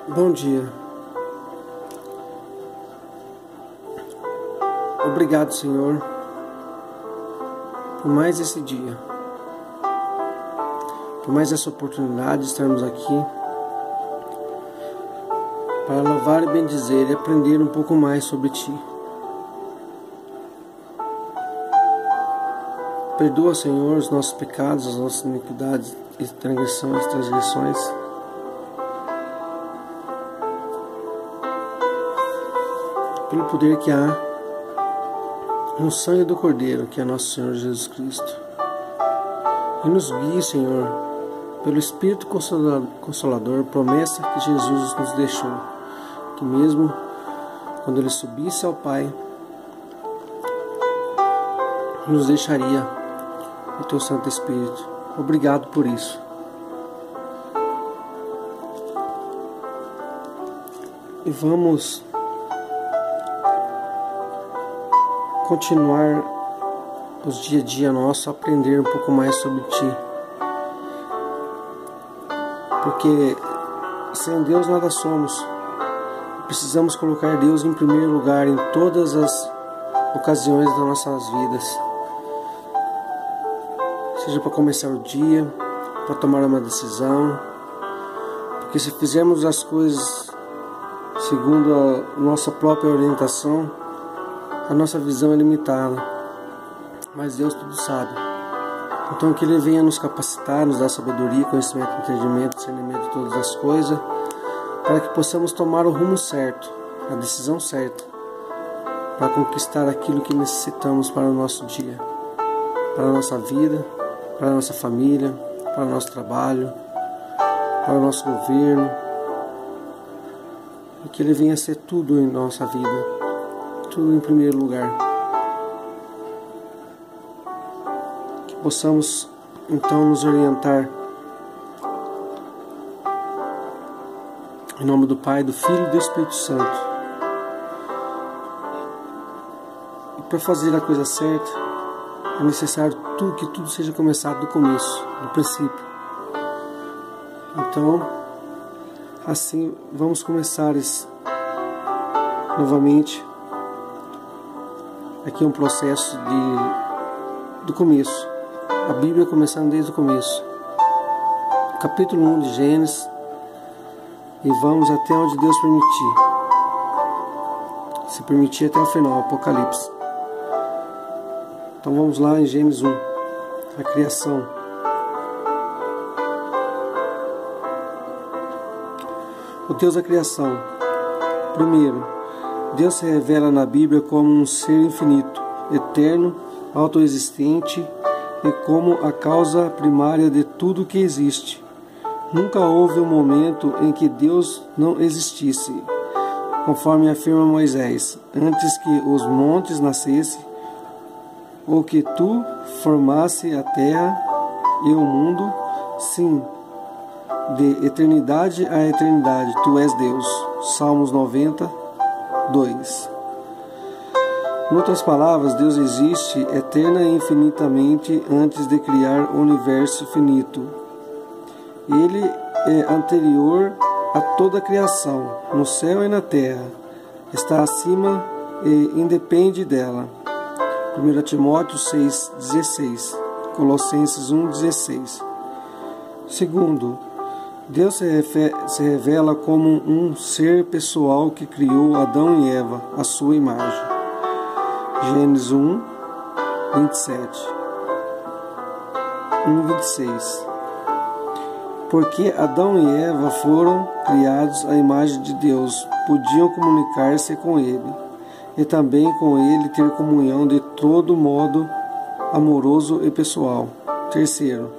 Bom dia. Obrigado, Senhor, por mais esse dia, por mais essa oportunidade de estarmos aqui para louvar e bendizer e aprender um pouco mais sobre Ti. Perdoa, Senhor, os nossos pecados, as nossas iniquidades e transgressões. Pelo poder que há no sangue do Cordeiro, que é nosso Senhor Jesus Cristo. E nos guie, Senhor, pelo Espírito Consolador, promessa que Jesus nos deixou, que mesmo quando Ele subisse ao Pai, nos deixaria o Teu Santo Espírito. Obrigado por isso. E vamos continuar os dia a dia nossos, aprender um pouco mais sobre Ti. Porque sem Deus nada somos. Precisamos colocar Deus em primeiro lugar em todas as ocasiões das nossas vidas. Seja para começar o dia, para tomar uma decisão. Porque se fizermos as coisas segundo a nossa própria orientação, a nossa visão é limitada, mas Deus tudo sabe. Então que Ele venha nos capacitar, nos dar sabedoria, conhecimento, entendimento, discernimento de todas as coisas, para que possamos tomar o rumo certo, a decisão certa, para conquistar aquilo que necessitamos para o nosso dia, para a nossa vida, para a nossa família, para o nosso trabalho, para o nosso governo, e que Ele venha ser tudo em nossa vida. Tudo em primeiro lugar. Que possamos então nos orientar em nome do Pai, do Filho e do Espírito Santo. E para fazer a coisa certa é necessário que tudo seja começado do começo, do princípio. Então, assim vamos começar novamente. Aqui é um processo do começo. A Bíblia começando desde o começo. Capítulo 1 de Gênesis. E vamos até onde Deus permitir. Se permitir até o final, Apocalipse. Então vamos lá em Gênesis 1. A criação. O Deus da criação. Primeiro, Deus se revela na Bíblia como um ser infinito, eterno, autoexistente e como a causa primária de tudo que existe. Nunca houve um momento em que Deus não existisse, conforme afirma Moisés, antes que os montes nascessem, ou que tu formasse a terra e o mundo, sim, de eternidade a eternidade, tu és Deus. Salmos 90, 2. Em outras palavras, Deus existe eterna e infinitamente antes de criar o universo finito. Ele é anterior a toda a criação, no céu e na terra. Está acima e independe dela. 1 Timóteo 6,16. Colossenses 1,16. Segundo, Deus se revela como um ser pessoal que criou Adão e Eva, à sua imagem. Gênesis 1, 27. 1,26. Porque Adão e Eva foram criados à imagem de Deus, podiam comunicar-se com Ele, e também com Ele ter comunhão de todo modo amoroso e pessoal. Terceiro,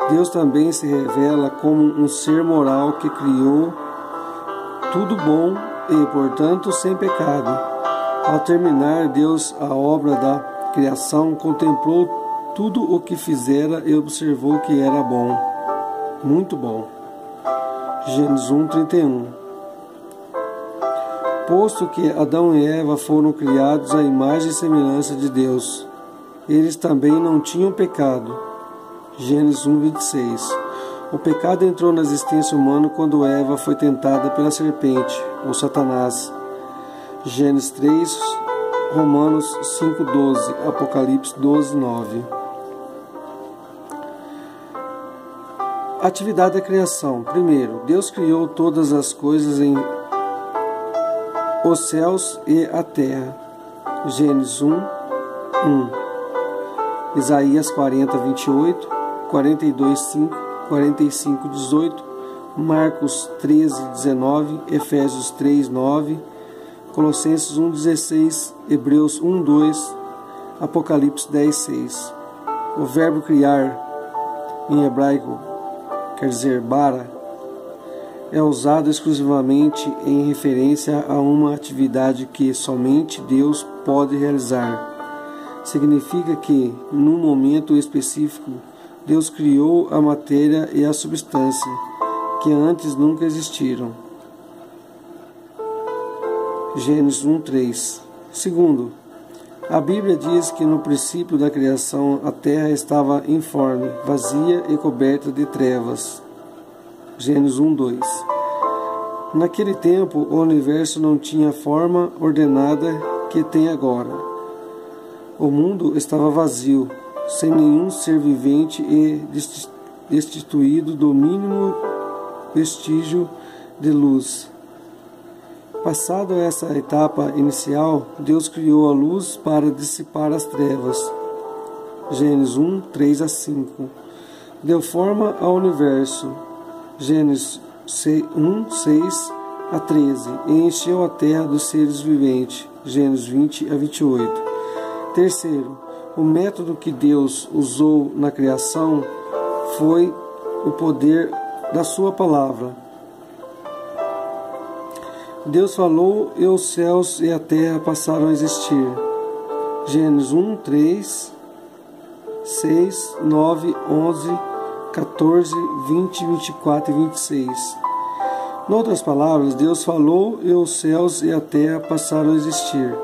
Deus também se revela como um ser moral que criou tudo bom e, portanto, sem pecado. Ao terminar, Deus a obra da criação, contemplou tudo o que fizera e observou que era bom, muito bom. Gênesis 1:31. Posto que Adão e Eva foram criados à imagem e semelhança de Deus, eles também não tinham pecado. Gênesis 1:26. O pecado entrou na existência humana quando Eva foi tentada pela serpente, ou Satanás. Gênesis 3, Romanos 5:12, Apocalipse 12:9. Atividade da criação. Primeiro, Deus criou todas as coisas em os céus e a terra. Gênesis 1:1. Isaías 40:28, 42:5, 45:18, Marcos 13:19, Efésios 3:9, Colossenses 1:16, Hebreus 1:2, Apocalipse 10:6. O verbo criar, em hebraico, quer dizer bara, é usado exclusivamente em referência a uma atividade que somente Deus pode realizar. Significa que, num momento específico, Deus criou a matéria e a substância, que antes nunca existiram. Gênesis 1:3. Segundo, a Bíblia diz que no princípio da criação a terra estava informe, vazia e coberta de trevas. Gênesis 1:2. Naquele tempo, o universo não tinha a forma ordenada que tem agora. O mundo estava vazio, sem nenhum ser vivente e destituído do mínimo vestígio de luz. Passada essa etapa inicial, Deus criou a luz para dissipar as trevas. Gênesis 1:3-5. Deu forma ao universo. Gênesis 1:6-13. E encheu a terra dos seres viventes. Gênesis 20-28. Terceiro, o método que Deus usou na criação foi o poder da sua palavra. Deus falou e os céus e a terra passaram a existir. Gênesis 1, 3, 6, 9, 11, 14, 20, 24 e 26. Em outras palavras, Deus falou e os céus e a terra passaram a existir.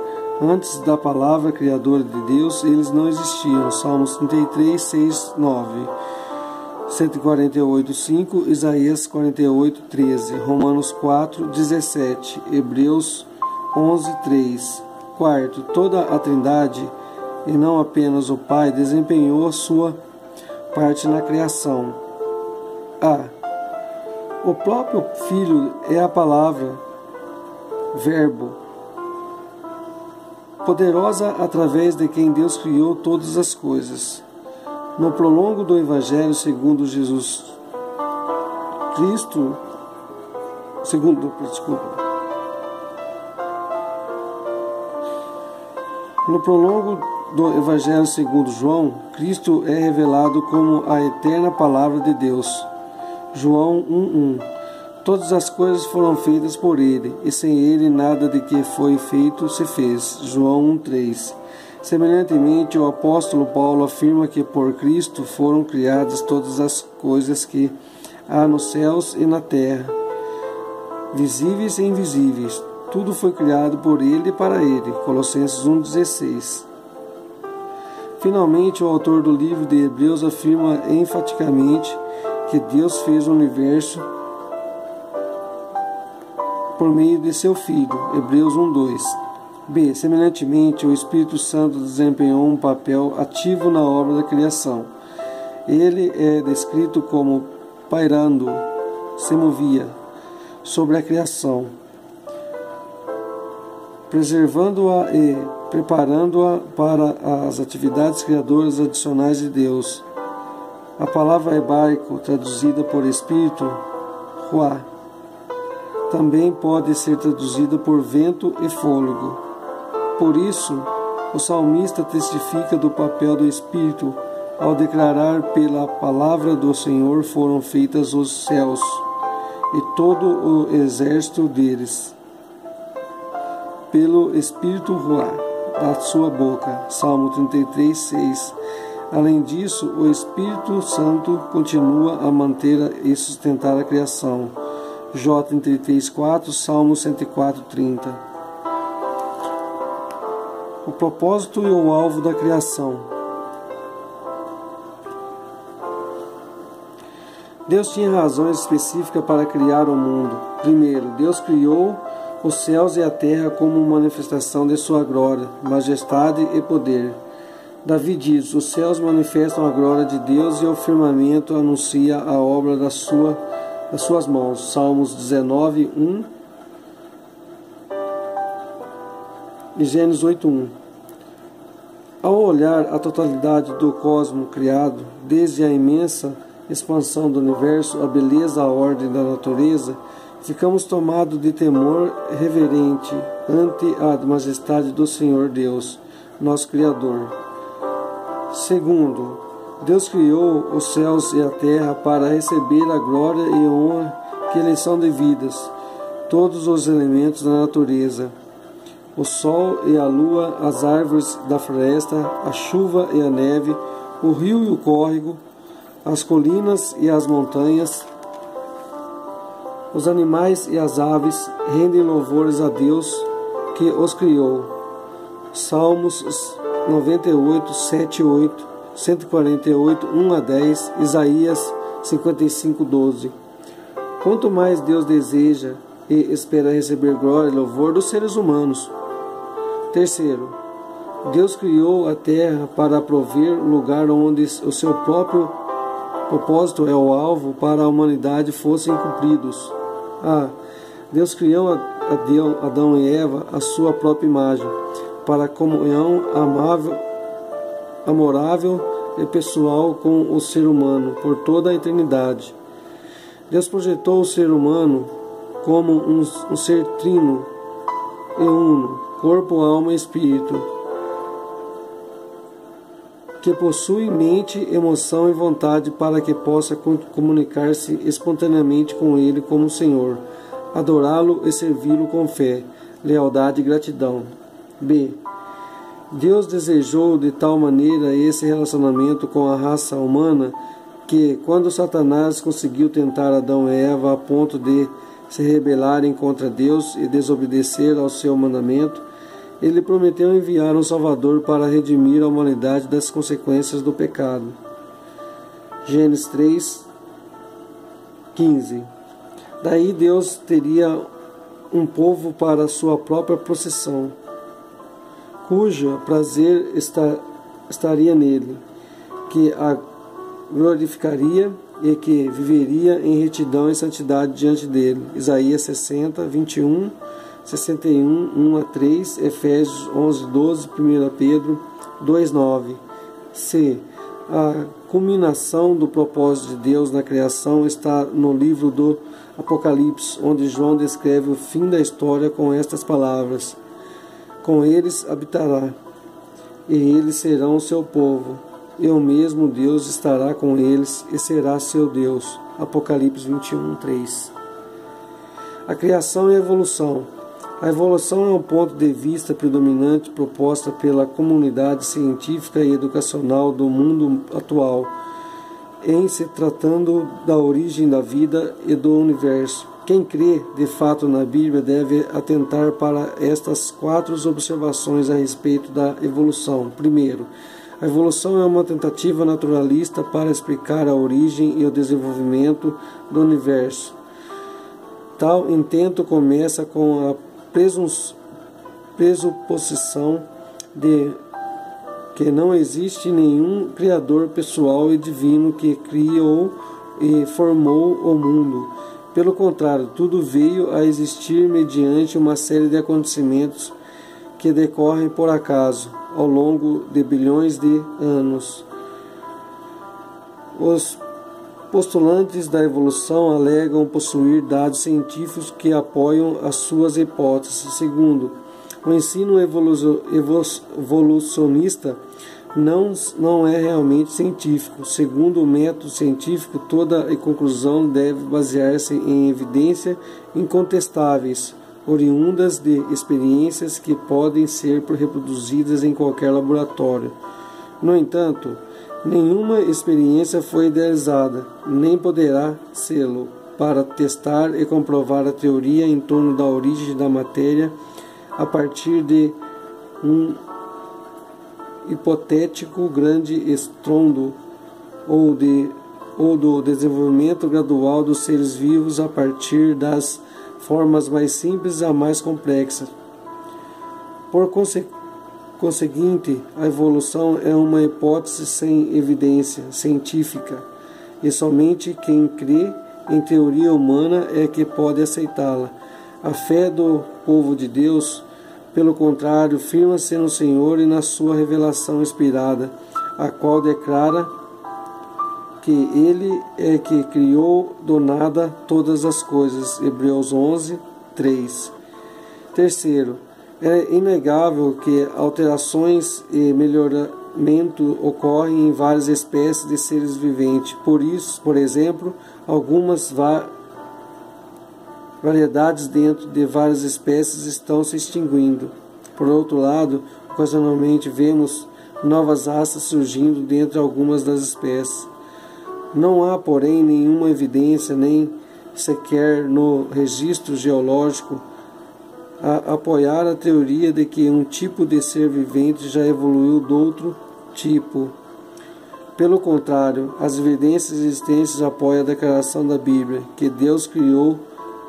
Antes da palavra criadora de Deus, eles não existiam. Salmos 33, 6, 9. 148, 5, Isaías 48, 13, Romanos 4, 17, Hebreus 11, 3. Quarto, toda a Trindade, e não apenas o Pai, desempenhou a sua parte na criação. A. O próprio Filho é a palavra, verbo, poderosa através de quem Deus criou todas as coisas. No prolongo do Evangelho segundo Jesus Cristo, No prolongo do Evangelho segundo João, Cristo é revelado como a eterna palavra de Deus. João 1:1. Todas as coisas foram feitas por ele, e sem ele nada de que foi feito se fez. João 1:3. Semelhantemente, o apóstolo Paulo afirma que por Cristo foram criadas todas as coisas que há nos céus e na terra, visíveis e invisíveis. Tudo foi criado por ele e para ele. Colossenses 1:16. Finalmente, o autor do livro de Hebreus afirma enfaticamente que Deus fez o universo por meio de seu Filho. Hebreus 1:2. B. Semelhantemente, o Espírito Santo desempenhou um papel ativo na obra da criação. Ele é descrito como pairando, se movia sobre a criação, preservando-a e preparando-a para as atividades criadoras adicionais de Deus. A palavra hebraica traduzida por Espírito, Ruá, também pode ser traduzida por vento e fôlego. Por isso, o salmista testifica do papel do Espírito ao declarar: pela palavra do Senhor foram feitas os céus e todo o exército deles, pelo Espírito Ruá da sua boca. Salmo 33, 6. Além disso, o Espírito Santo continua a manter e sustentar a criação. Jó 33, 4, Salmo 104, 30. O propósito e o alvo da criação. Deus tinha razões específicas para criar o mundo. Primeiro, Deus criou os céus e a terra como manifestação de sua glória, majestade e poder. Davi diz: os céus manifestam a glória de Deus e o firmamento anuncia a obra das suas mãos. Salmos 19, 1 e Gênesis 8, 1. Ao olhar a totalidade do cosmos criado, desde a imensa expansão do universo, a beleza, a ordem da natureza, ficamos tomados de temor reverente ante a majestade do Senhor Deus, nosso Criador. Segundo, Deus criou os céus e a terra para receber a glória e honra que lhes são devidas, todos os elementos da natureza, o sol e a lua, as árvores da floresta, a chuva e a neve, o rio e o córrego, as colinas e as montanhas, os animais e as aves rendem louvores a Deus que os criou. Salmos 98, 7, 8, 148, 1 a 10, Isaías 55, 12. Quanto mais Deus deseja e espera receber glória e louvor dos seres humanos. Terceiro, Deus criou a terra para prover lugar onde o seu próprio propósito é o alvo para a humanidade fossem cumpridos. Deus criou Adão e Eva à sua própria imagem, para a comunhão amorável e pessoal com o ser humano por toda a eternidade. Deus projetou o ser humano como um ser trino e uno, corpo, alma e espírito, que possui mente, emoção e vontade para que possa comunicar-se espontaneamente com Ele como Senhor, adorá-lo e servi-lo com fé, lealdade e gratidão. B. Deus desejou de tal maneira esse relacionamento com a raça humana que, quando Satanás conseguiu tentar Adão e Eva a ponto de se rebelarem contra Deus e desobedecer ao seu mandamento, ele prometeu enviar um Salvador para redimir a humanidade das consequências do pecado. Gênesis 3, 15. Daí Deus teria um povo para sua própria possessão, cujo prazer estaria nele, que a glorificaria e que viveria em retidão e santidade diante dele. Isaías 60, 21, 61, 1 a 3, Efésios 11, 12, 1 Pedro 2, 9. C. A culminação do propósito de Deus na criação está no livro do Apocalipse, onde João descreve o fim da história com estas palavras: com eles habitará, e eles serão seu povo, e o mesmo Deus estará com eles e será seu Deus. Apocalipse 21, 3. A criação e a evolução. A evolução é um ponto de vista predominante proposta pela comunidade científica e educacional do mundo atual, em se tratando da origem da vida e do universo. Quem crê, de fato, na Bíblia deve atentar para estas 4 observações a respeito da evolução. Primeiro, a evolução é uma tentativa naturalista para explicar a origem e o desenvolvimento do universo. Tal intento começa com a pressuposição de que não existe nenhum Criador pessoal e divino que criou e formou o mundo. Pelo contrário, tudo veio a existir mediante uma série de acontecimentos que decorrem por acaso, ao longo de bilhões de anos. Os postulantes da evolução alegam possuir dados científicos que apoiam as suas hipóteses. Segundo, o ensino evolucionista não é realmente científico. Segundo o método científico, toda a conclusão deve basear-se em evidências incontestáveis, oriundas de experiências que podem ser reproduzidas em qualquer laboratório. No entanto, nenhuma experiência foi idealizada, nem poderá sê-lo, para testar e comprovar a teoria em torno da origem da matéria a partir de um hipotético grande estrondo ou de ou do desenvolvimento gradual dos seres vivos a partir das formas mais simples a mais complexas. Por conseguinte, a evolução é uma hipótese sem evidência científica, e somente quem crê em teoria humana é que pode aceitá-la. A fé do povo de Deus, pelo contrário, firma-se no Senhor e na sua revelação inspirada, a qual declara que Ele é que criou do nada todas as coisas. Hebreus 11, 3. Terceiro, é inegável que alterações e melhoramento ocorrem em várias espécies de seres viventes. Por exemplo, algumas variedades dentro de várias espécies estão se extinguindo. Por outro lado, ocasionalmente vemos novas raças surgindo dentro de algumas das espécies. Não há, porém, nenhuma evidência, nem sequer no registro geológico, a apoiar a teoria de que um tipo de ser vivente já evoluiu do outro tipo. Pelo contrário, as evidências existentes apoiam a declaração da Bíblia, que Deus criou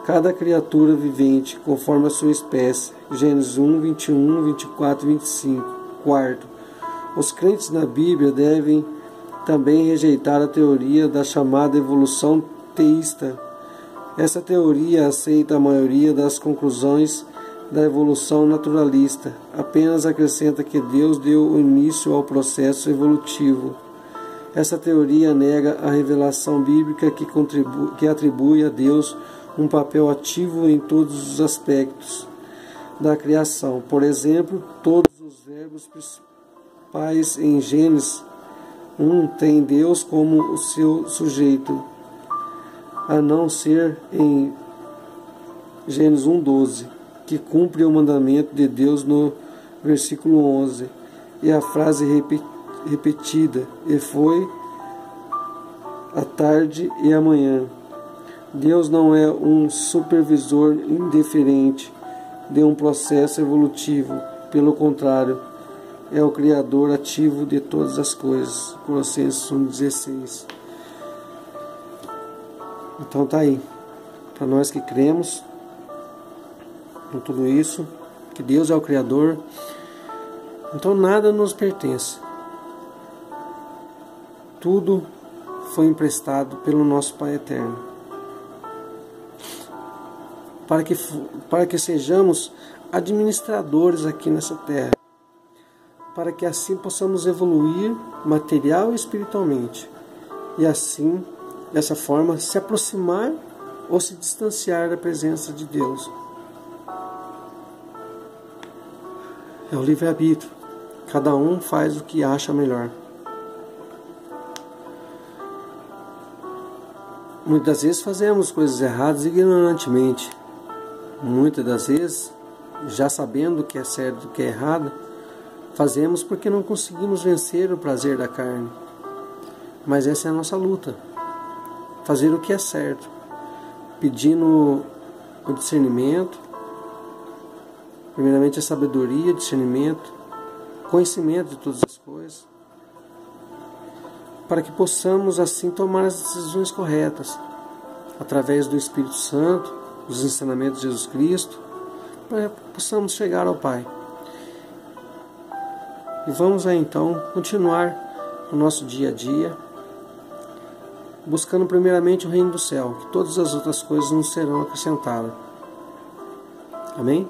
cada criatura vivente conforme a sua espécie. Gênesis 1, 21, 24 e 25. Quarto, os crentes na Bíblia devem também rejeitar a teoria da chamada evolução teísta. Essa teoria aceita a maioria das conclusões da evolução naturalista, apenas acrescenta que Deus deu início ao processo evolutivo. Essa teoria nega a revelação bíblica que atribui a Deus um papel ativo em todos os aspectos da criação. Por exemplo, todos os verbos principais em Gênesis 1 têm Deus como o seu sujeito, a não ser em Gênesis 1:12, que cumpre o mandamento de Deus no versículo 11, e a frase repetida, e foi a tarde e a manhã. Deus não é um supervisor indiferente de um processo evolutivo, pelo contrário, é o Criador ativo de todas as coisas. Colossenses 1:16. Então tá aí, para nós que cremos em tudo isso, que Deus é o Criador, então nada nos pertence. Tudo foi emprestado pelo nosso Pai Eterno, para que sejamos administradores aqui nessa terra, para que assim possamos evoluir material e espiritualmente, e assim, dessa forma, se aproximar ou se distanciar da presença de Deus. É o livre-arbítrio. Cada um faz o que acha melhor. Muitas vezes fazemos coisas erradas ignorantemente. Muitas das vezes, já sabendo o que é certo e o que é errado, fazemos porque não conseguimos vencer o prazer da carne. Mas essa é a nossa luta. Fazer o que é certo, pedindo o discernimento, primeiramente a sabedoria, discernimento, conhecimento de todas as coisas, para que possamos assim tomar as decisões corretas, através do Espírito Santo, dos ensinamentos de Jesus Cristo, para que possamos chegar ao Pai. E vamos aí então continuar o nosso dia a dia, buscando primeiramente o reino do céu, que todas as outras coisas nos serão acrescentadas. Amém?